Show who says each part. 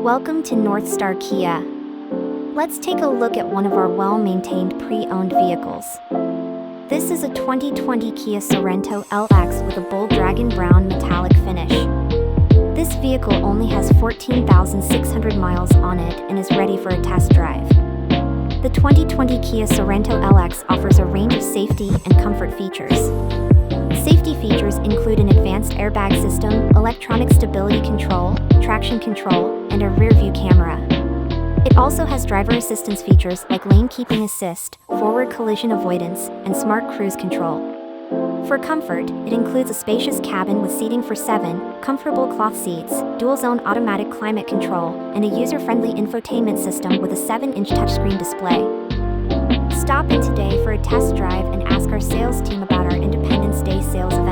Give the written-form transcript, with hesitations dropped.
Speaker 1: Welcome to Northstar Kia. Let's take a look at one of our well-maintained pre-owned vehicles. This is a 2020 Kia Sorento LX with a bold dragon brown metallic finish. This vehicle only has 14,600 miles on it and is ready for a test drive. The 2020 Kia Sorento LX offers a range of safety and comfort features. Safety features include an advanced airbag system, electronic stability control, traction control, and a rear-view camera. It also has driver assistance features like lane keeping assist, forward collision avoidance, and smart cruise control. For comfort, it includes a spacious cabin with seating for 7, comfortable cloth seats, dual-zone automatic climate control, and a user-friendly infotainment system with a 7-inch touchscreen display. Stop in today for a test drive and ask our sales team about our Independence Day sales event.